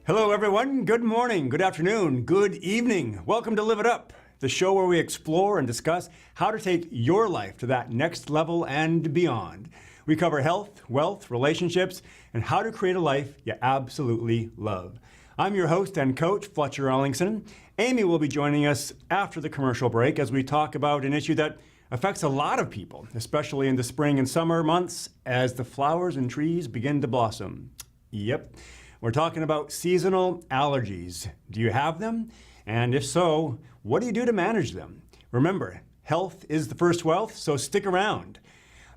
Hello, everyone. Good morning, good afternoon, good evening. Welcome to Live It Up, the show where we explore and discuss how to take your life to that next level and beyond. We cover health, wealth, relationships, and how to create a life you absolutely love. I'm your host and coach, Fletcher Ellingson. Amy will be joining us after the commercial break as we talk about an issue that affects a lot of people, especially in the spring and summer months as the flowers and trees begin to blossom. Yep. We're talking about seasonal allergies. Do you have them? And if so, what do you do to manage them? Remember, health is the first wealth, so stick around.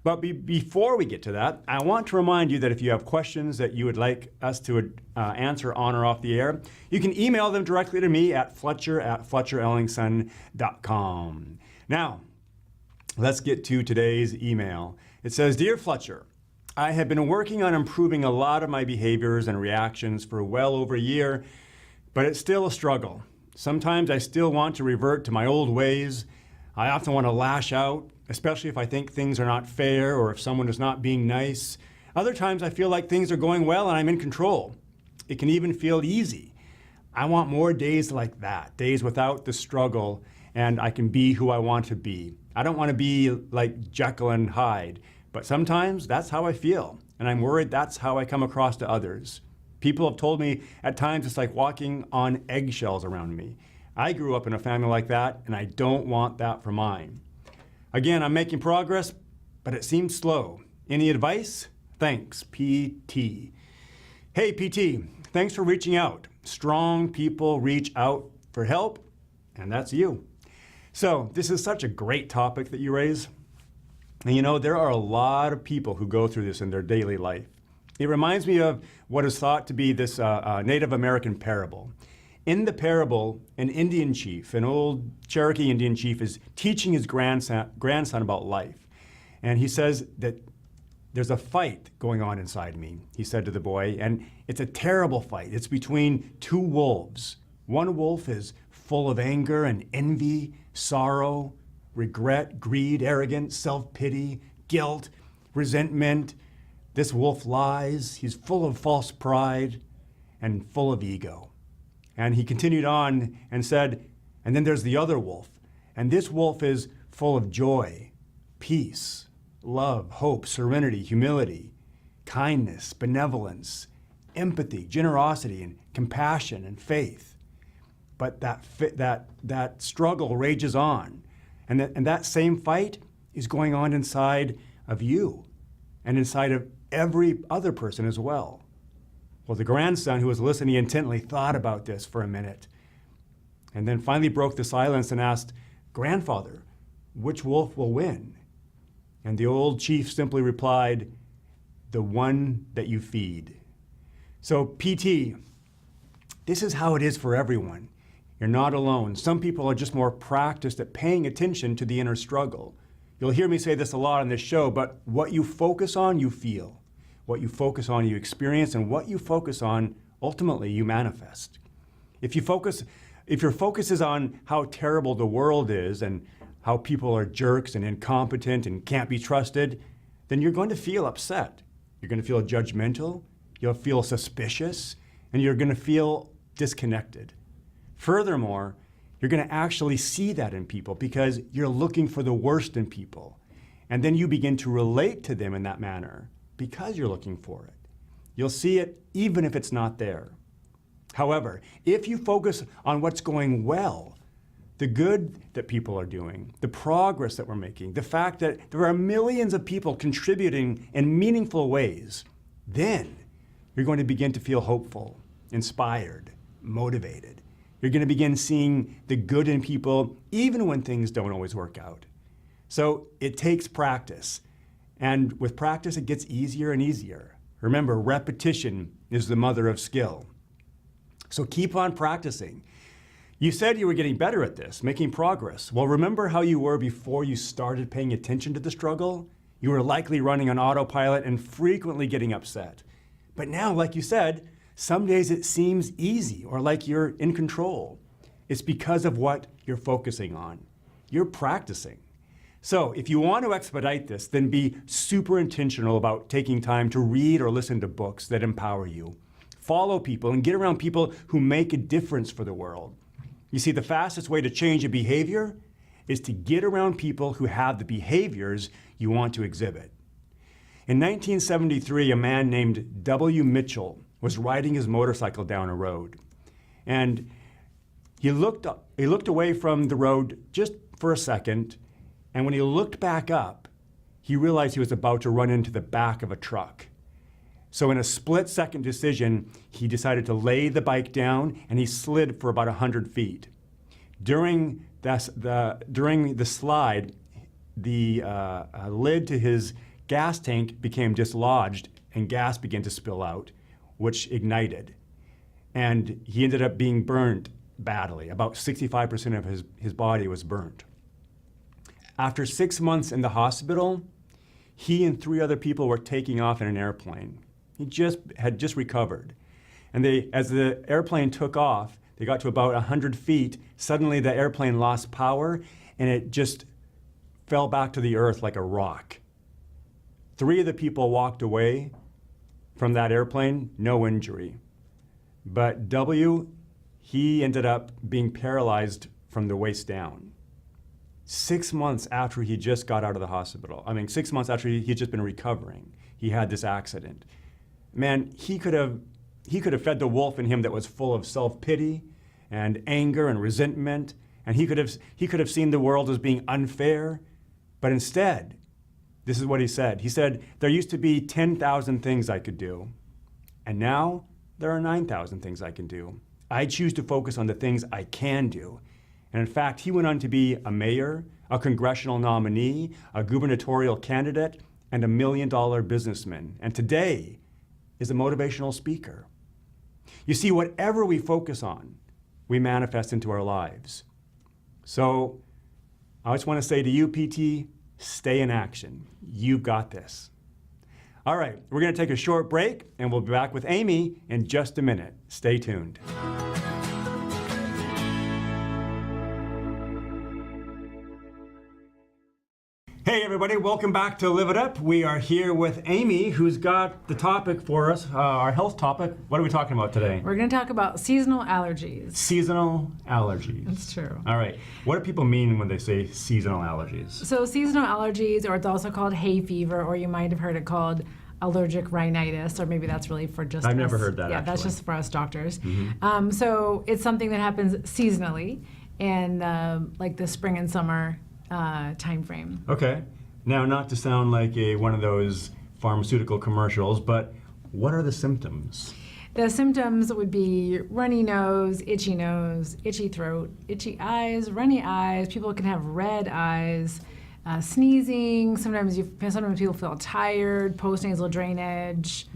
But before we get to that, I want to remind you that if you have questions that you would like us to answer on or off the air, you can email them directly to me at fletcher@fletcherellingson.com. Now, let's get to today's email. It says, Dear Fletcher, I have been working on improving a lot of my behaviors and reactions for well over a year, but it's still a struggle. Sometimes I still want to revert to my old ways. I often want to lash out, especially if I think things are not fair or if someone is not being nice. Other times I feel like things are going well and I'm in control. It can even feel easy. I want more days like that, days without the struggle, and I can be who I want to be. I don't want to be like Jekyll and Hyde. But sometimes that's how I feel, and I'm worried that's how I come across to others. People have told me at times it's like walking on eggshells around me. I grew up in a family like that, and I don't want that for mine. Again, I'm making progress, but it seems slow. Any advice? Thanks, PT. Hey, PT, thanks for reaching out. Strong people reach out for help, and that's you. So this is such a great topic that you raise. And you know, there are a lot of people who go through this in their daily life. It reminds me of what is thought to be this Native American parable. In the parable, an Indian chief, an old Cherokee Indian chief, is teaching his grandson about life. And he says that there's a fight going on inside me, he said to the boy, and it's a terrible fight. It's between two wolves. One wolf is full of anger and envy, sorrow, regret, greed, arrogance, self-pity, guilt, resentment. This wolf lies. He's full of false pride and full of ego. And he continued on and said, and then there's the other wolf. And this wolf is full of joy, peace, love, hope, serenity, humility, kindness, benevolence, empathy, generosity, and compassion and faith. But that struggle rages on. And that same fight is going on inside of you and inside of every other person as well. Well, the grandson who was listening intently thought about this for a minute and then finally broke the silence and asked, Grandfather, which wolf will win? And the old chief simply replied, the one that you feed. So PT, this is how it is for everyone. You're not alone. Some people are just more practiced at paying attention to the inner struggle. You'll hear me say this a lot on this show, but what you focus on, you feel. What you focus on, you experience, and what you focus on, ultimately, you manifest. If your focus is on how terrible the world is and how people are jerks and incompetent and can't be trusted, then you're going to feel upset. You're going to feel judgmental, you'll feel suspicious, and you're going to feel disconnected. Furthermore, you're going to actually see that in people because you're looking for the worst in people. And then you begin to relate to them in that manner because you're looking for it. You'll see it even if it's not there. However, if you focus on what's going well, the good that people are doing, the progress that we're making, the fact that there are millions of people contributing in meaningful ways, then you're going to begin to feel hopeful, inspired, motivated. You're going to begin seeing the good in people even when things don't always work out. So it takes practice. And with practice, it gets easier and easier. Remember, repetition is the mother of skill. So keep on practicing. You said you were getting better at this, making progress. Well, remember how you were before you started paying attention to the struggle? You were likely running on autopilot and frequently getting upset. But now, like you said, some days it seems easy or like you're in control. It's because of what you're focusing on. You're practicing. So if you want to expedite this, then be super intentional about taking time to read or listen to books that empower you. follow people and get around people who make a difference for the world. You see, the fastest way to change a behavior is to get around people who have the behaviors you want to exhibit. In 1973, a man named W. Mitchell was riding his motorcycle down a road. And he looked away from the road just for a second, and when he looked back up, he realized he was about to run into the back of a truck. So in a split-second decision, he decided to lay the bike down, and he slid for about 100 feet. During the slide, the lid to his gas tank became dislodged, and gas began to spill out, which ignited. And he ended up being burned badly. About 65% of his body was burnt. After 6 months in the hospital, he and 3 other people were taking off in an airplane. He had just recovered. And as the airplane took off, they got to about 100 feet. Suddenly the airplane lost power and it just fell back to the earth like a rock. 3 of the people walked away from that airplane, no injury. But W, he ended up being paralyzed from the waist down. 6 months after he just got out of the hospital. 6 months after he'd just been recovering, he had this accident. Man, he could have fed the wolf in him that was full of self-pity and anger and resentment, and he could have seen the world as being unfair, but instead, this is what he said. He said, there used to be 10,000 things I could do, and now there are 9,000 things I can do. I choose to focus on the things I can do. And in fact, he went on to be a mayor, a congressional nominee, a gubernatorial candidate, and $1 million businessman. And today is a motivational speaker. You see, whatever we focus on, we manifest into our lives. So I just want to say to you, PT, stay in action. You've got this. All right, we're going to take a short break, and we'll be back with Amy in just a minute. Stay tuned. Hey everybody, welcome back to Live It Up. We are here with Amy, who's got the topic for us, our health topic. What are we talking about today? We're going to talk about seasonal allergies. Seasonal allergies. That's true. All right. What do people mean when they say seasonal allergies? So seasonal allergies, or it's also called hay fever, or you might have heard it called allergic rhinitis, or maybe that's really for just I've us. never heard that, Yeah, actually. that's just for us doctors. Mm-hmm. So it's something that happens seasonally in like the spring and summer time frame. Okay. Now, not to sound like one of those pharmaceutical commercials, but what are the symptoms? The symptoms would be runny nose, itchy throat, itchy eyes, runny eyes. People can have red eyes, sneezing. Sometimes people feel tired, postnasal drainage,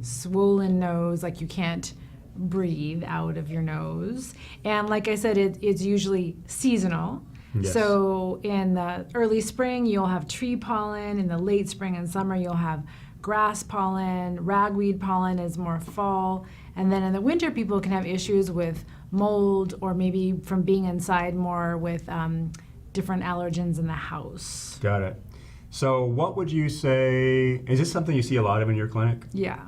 swollen nose, like you can't breathe out of your nose. And like I said, it's usually seasonal. Yes. So in the early spring, you'll have tree pollen. In the late spring and summer, you'll have grass pollen. Ragweed pollen is more fall. And then in the winter, people can have issues with mold, or maybe from being inside more with different allergens in the house. Got it. So what would you say, is this something you see a lot of in your clinic? Yeah.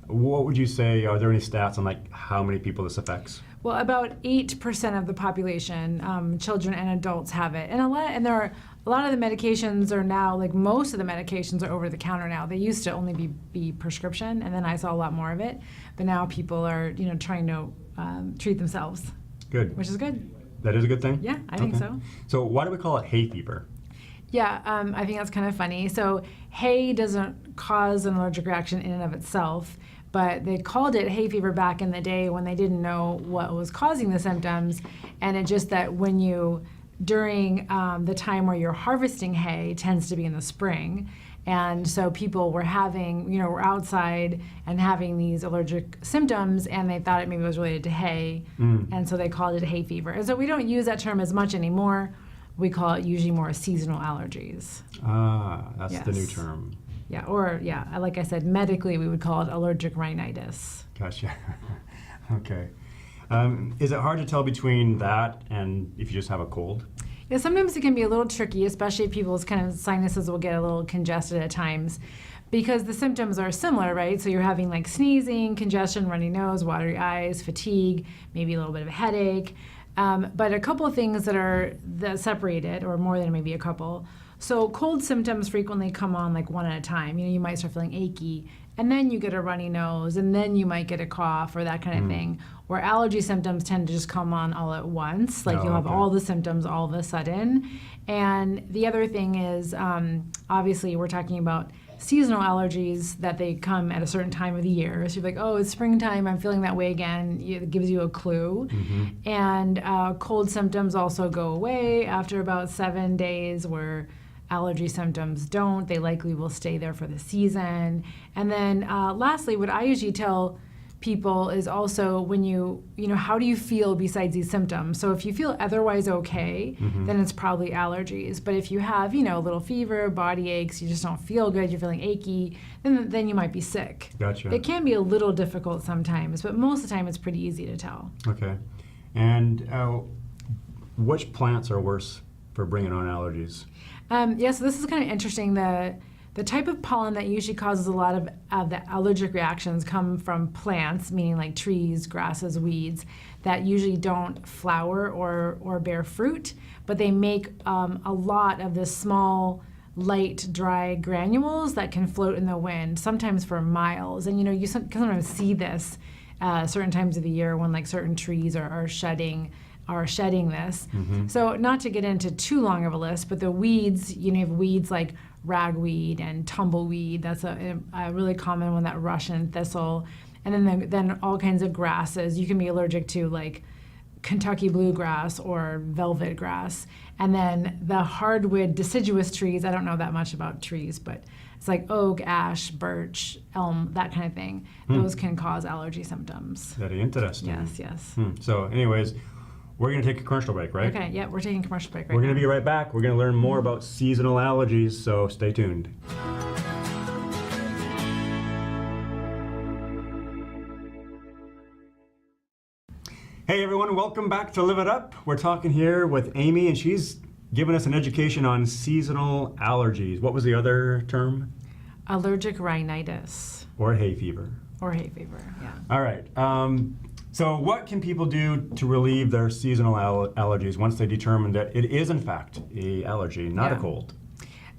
What would you say, are there any stats on like how many people this affects? Well, about 8% of the population, children and adults, have it, and a lot of the medications are now, like most of the medications are over the counter now. They used to only be prescription, and then I saw a lot more of it. But now people are, trying to treat themselves. Good. Which is good. That is a good thing? Yeah, I think so. So why do we call it hay fever? Yeah, I think that's kind of funny. So hay doesn't cause an allergic reaction in and of itself, but they called it hay fever back in the day when they didn't know what was causing the symptoms. And it's just that when during the time where you're harvesting hay, tends to be in the spring. And so people were were outside and having these allergic symptoms, and they thought it maybe was related to hay. And so they called it hay fever. And so we don't use that term as much anymore. We call it usually more seasonal allergies. Ah, that's Yes. the new term. Yeah, or like I said, medically we would call it allergic rhinitis. Gotcha. Okay. Is it hard to tell between that and if you just have a cold? Yeah, sometimes it can be a little tricky, especially if people's kind of sinuses will get a little congested at times. because the symptoms are similar, right? So you're having like sneezing, congestion, runny nose, watery eyes, fatigue, maybe a little bit of a headache. But a couple of things that separate it, or more than maybe a couple. So cold symptoms frequently come on like one at a time. You might start feeling achy, and then you get a runny nose, and then you might get a cough or that kind of thing. Where allergy symptoms tend to just come on all at once. Like you'll have all the symptoms all of a sudden. And the other thing is, obviously we're talking about seasonal allergies, that they come at a certain time of the year. So you're like, oh, it's springtime, I'm feeling that way again. It gives you a clue. And cold symptoms also go away after about 7 days, where allergy symptoms don't. They likely will stay there for the season. And then lastly, what I usually tell people is also when how do you feel besides these symptoms? So if you feel otherwise okay, then it's probably allergies. But if you have, a little fever, body aches, you just don't feel good, you're feeling achy, then you might be sick. Gotcha. It can be a little difficult sometimes, but most of the time it's pretty easy to tell. Okay. And which plants are worse for bringing on allergies? So this is kind of interesting. The type of pollen that usually causes a lot of the allergic reactions come from plants, meaning like trees, grasses, weeds, that usually don't flower or bear fruit, but they make a lot of this small, light, dry granules that can float in the wind, sometimes for miles. And you sometimes see this certain times of the year when like certain trees are shedding this. So not to get into too long of a list, but the weeds, you have weeds like ragweed and tumbleweed. That's a really common one, that Russian thistle. And then all kinds of grasses. You can be allergic to like Kentucky bluegrass or velvet grass. And then the hardwood deciduous trees, I don't know that much about trees, but it's like oak, ash, birch, elm, that kind of thing. Those can cause allergy symptoms. Very interesting. Yes. So anyways, we're going to take a commercial break, right? Okay, yeah, we're taking a commercial break right now. We're going to be right back. We're going to learn more about seasonal allergies, so stay tuned. Hey everyone, welcome back to Live It Up. We're talking here with Amy, and she's giving us an education on seasonal allergies. What was the other term? Allergic rhinitis. Or hay fever. Yeah. All right. So what can people do to relieve their seasonal allergies once they determine that it is in fact an allergy, not a cold?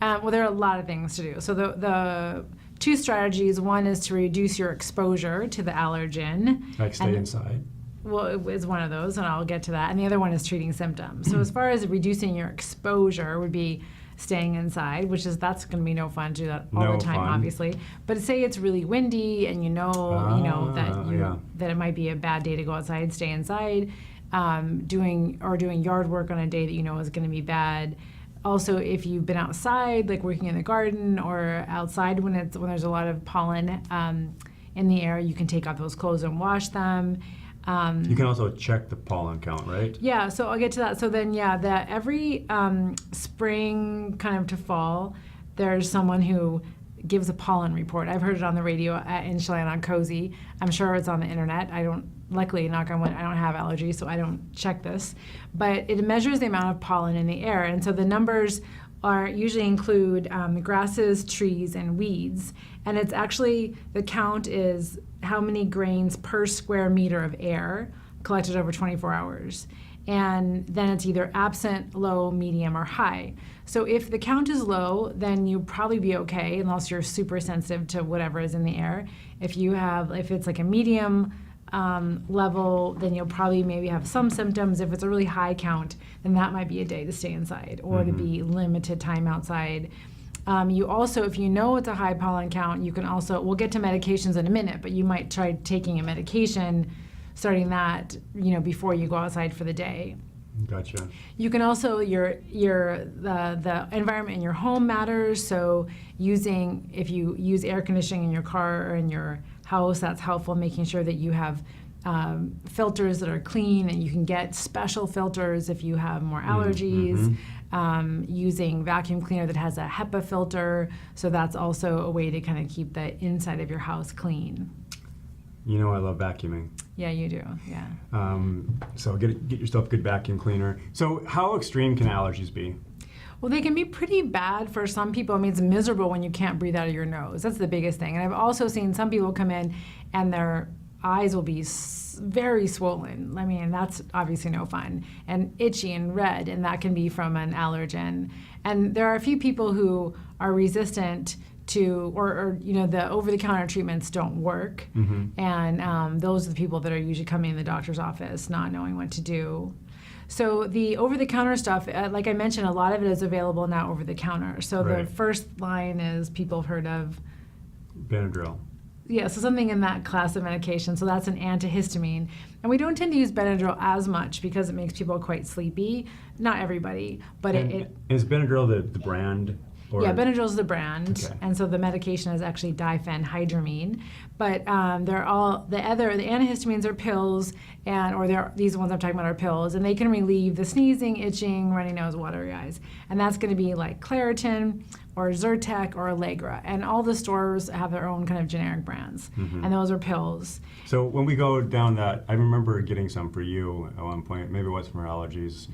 Well, there are a lot of things to do. So the two strategies, one is to reduce your exposure to the allergen. Like stay inside? Well, it is one of those, and I'll get to that. And the other one is treating symptoms. So as far as reducing your exposure would be staying inside, that's going to be no fun to do that all the time, obviously. But say it's really windy and that it might be a bad day to go outside, stay inside. Doing yard work on a day that is going to be bad. Also, if you've been outside, like working in the garden or outside when there's a lot of pollen in the air, you can take off those clothes and wash them. You can also check the pollen count, right? Yeah, so I'll get to that. So then, that every spring kind of to fall, there's someone who gives a pollen report. I've heard it on the radio in Chelan on Cozy. I'm sure it's on the internet. Luckily, knock on wood, I don't have allergies, so I don't check this. But it measures the amount of pollen in the air. And so the numbers usually include grasses, trees, and weeds. And it's actually, the count is how many grains per square meter of air collected over 24 hours. And then it's either absent, low, medium, or high. So if the count is low, then you'll probably be okay, unless you're super sensitive to whatever is in the air. If it's like a medium level, then you'll probably maybe have some symptoms. If it's a really high count, then that might be a day to stay inside or to be limited time outside. You also, if you know it's a high pollen count, you can also, we'll get to medications in a minute, but you might try taking a medication, starting that, before you go outside for the day. Gotcha. You can also, the environment in your home matters. So if you use air conditioning in your car or in your house, that's helpful, making sure that you have filters that are clean, and you can get special filters if you have more allergies. Using vacuum cleaner that has a HEPA filter, so that's also a way to kind of keep the inside of your house clean. I love vacuuming. Yeah, you do. Yeah. So get yourself a good vacuum cleaner. So how extreme can allergies be? Well, they can be pretty bad for some people. I mean, it's miserable when you can't breathe out of your nose. That's the biggest thing. And I've also seen some people come in and their eyes will be very swollen. I mean, that's obviously no fun. And itchy and red, and that can be from an allergen. And there are a few people who are resistant to, or the over-the-counter treatments don't work. And those are the people that are usually coming in the doctor's office not knowing what to do. So the over-the-counter stuff, like I mentioned, a lot of it is available now over-the-counter. So Right. the first line is people have heard of. Benadryl. Yeah, so something in that class of medication. So that's an antihistamine. And we don't tend to use Benadryl as much because it makes people quite sleepy. Not everybody, but And is Benadryl the brand? Or? Yeah, Benadryl's the brand, Okay. and so the medication is actually diphenhydramine. But they're all the antihistamines are pills, these ones I'm talking about are pills, and they can relieve the sneezing, itching, runny nose, watery eyes, and that's going to be like Claritin or Zyrtec or Allegra, and all the stores have their own kind of generic brands, and those are pills. So when we go down that, I remember getting some for you at one point. Maybe it was from allergies,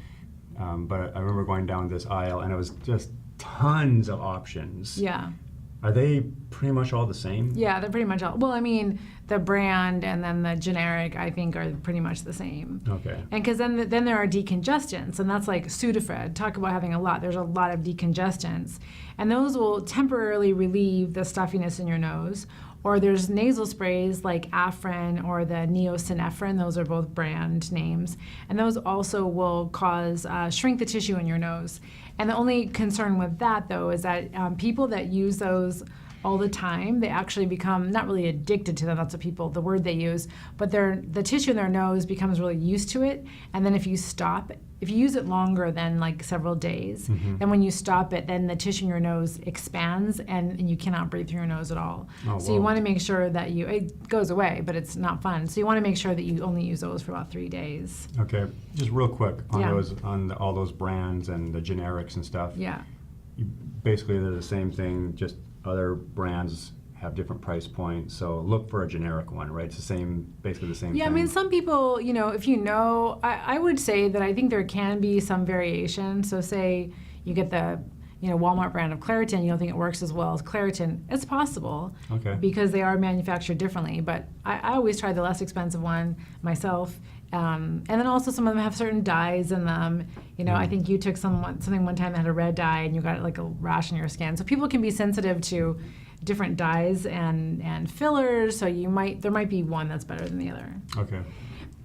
but I remember going down this aisle, and it was just tons of options. Yeah. Are they pretty much all the same? Yeah, they're pretty much all. Well, I mean, the brand and then the generic, I think, are pretty much the same. Okay. And because then there are decongestants, and that's like Sudafed. Talk about having a lot. There's a lot of decongestants, and those will temporarily relieve the stuffiness in your nose. Or there's nasal sprays like Afrin or the Neosynephrine. Those are both brand names, and those also will cause shrink the tissue in your nose. And the only concern with that, though, is that people that use those all the time, they actually become not really addicted to them. That's the word they use, but the tissue in their nose becomes really used to it. And then if you use it longer than like several days, then when you stop it, then the tissue in your nose expands and you cannot breathe through your nose at all. Oh, so you want to make sure that it goes away, but it's not fun. So you want to make sure that you only use those for about 3 days. Okay, just real quick on Yeah. all those brands and the generics and stuff. Yeah. Basically, they're the same thing, just other brands have different price points. So look for a generic one, right? It's basically the same Yeah, thing. I mean, some people, if I would say that I think there can be some variation. So say you get the, Walmart brand of Claritin, you don't think it works as well as Claritin. It's possible. Okay. Because they are manufactured differently. But I always try the less expensive one myself. And then also some of them have certain dyes in them. I think you took something one time that had a red dye and you got like a rash on your skin. So people can be sensitive to different dyes and fillers. So there might be one that's better than the other. Okay.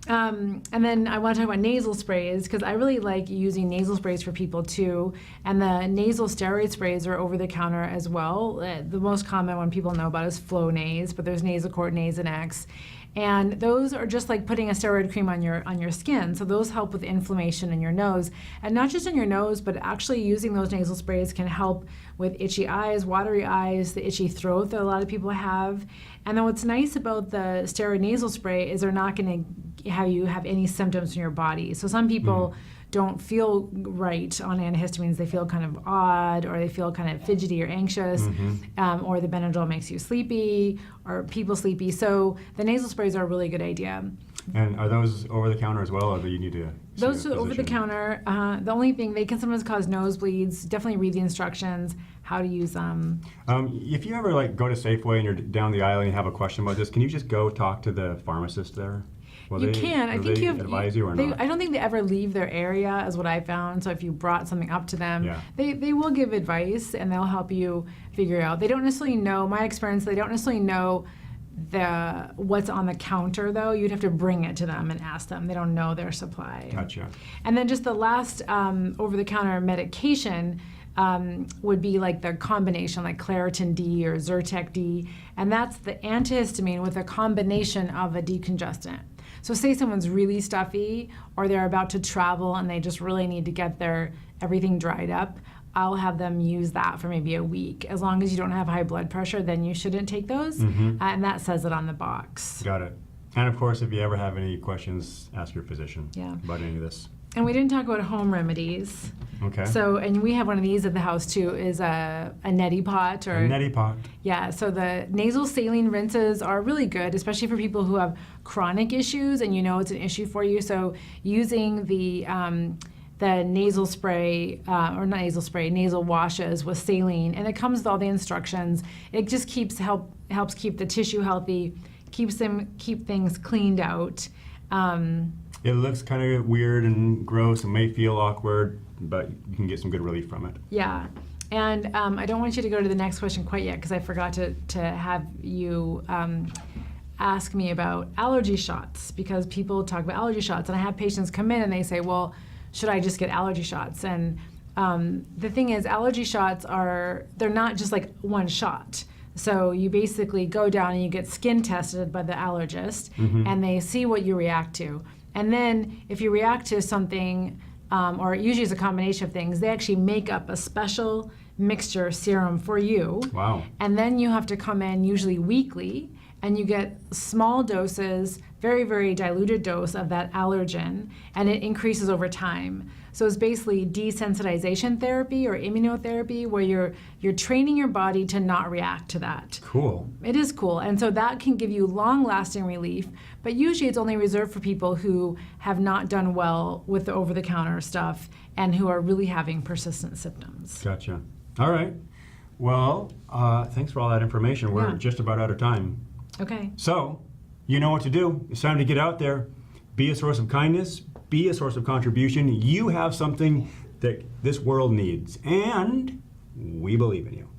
And then I want to talk about nasal sprays because I really like using nasal sprays for people too. And the nasal steroid sprays are over the counter as well. The most common one people know about is Flonase, but there's Nasacort, Nasonex. And those are just like putting a steroid cream on your skin. So those help with inflammation in your nose. And not just in your nose, but actually using those nasal sprays can help with itchy eyes, watery eyes, the itchy throat that a lot of people have. And then what's nice about the steroid nasal spray is they're not going to have you have any symptoms in your body. So some people don't feel right on antihistamines. They feel kind of odd, or they feel kind of fidgety or anxious, or the Benadryl makes you sleepy, or people sleepy. So the nasal sprays are a really good idea. And are those over the counter as well, or do you need to see Those a are over the physician? counter. The only thing, they can sometimes cause nosebleeds. Definitely read the instructions, how to use them. If you ever go to Safeway and you're down the aisle and you have a question about this, can you just go talk to the pharmacist there? You can. I think they advise you or not? I don't think they ever leave their area, is what I found. So if you brought something up to them, they will give advice and they'll help you figure out. They don't necessarily know. My experience, they don't necessarily know what's on the counter though. You'd have to bring it to them and ask them. They don't know their supply. Gotcha. And then just the last over-the-counter medication would be like the combination, like Claritin D or Zyrtec D, and that's the antihistamine with a combination of a decongestant. So say someone's really stuffy or they're about to travel and they just really need to get everything dried up, I'll have them use that for maybe a week. As long as you don't have high blood pressure, then you shouldn't take those, and that says it on the box. Got it. And of course, if you ever have any questions, ask your physician Yeah. about any of this. And we didn't talk about home remedies. Okay. So, and we have one of these at the house too, is a neti pot or a neti pot. Yeah, so the nasal saline rinses are really good, especially for people who have chronic issues and it's an issue for you. So using the the nasal spray, or not nasal spray, nasal washes with saline, and it comes with all the instructions. It just helps keep the tissue healthy, keep things cleaned out. It looks kind of weird and gross and may feel awkward, but you can get some good relief from it. Yeah. And I don't want you to go to the next question quite yet because I forgot to have you ask me about allergy shots, because people talk about allergy shots, and I have patients come in and they say, well, should I just get allergy shots? And the thing is, allergy shots they're not just like one shot. So you basically go down and you get skin tested by the allergist, and they see what you react to. And then if you react to something, or usually it's a combination of things, they actually make up a special mixture serum for you. Wow. And then you have to come in usually weekly, and you get small doses, very, very diluted dose of that allergen, and it increases over time. So it's basically desensitization therapy or immunotherapy, where you're training your body to not react to that. Cool. It is cool. And so that can give you long-lasting relief, but usually it's only reserved for people who have not done well with the over-the-counter stuff and who are really having persistent symptoms. Gotcha. All right. Well, thanks for all that information. We're just about out of time. Okay. So, you know what to do. It's time to get out there. Be a source of kindness. Be a source of contribution. You have something that this world needs, and we believe in you.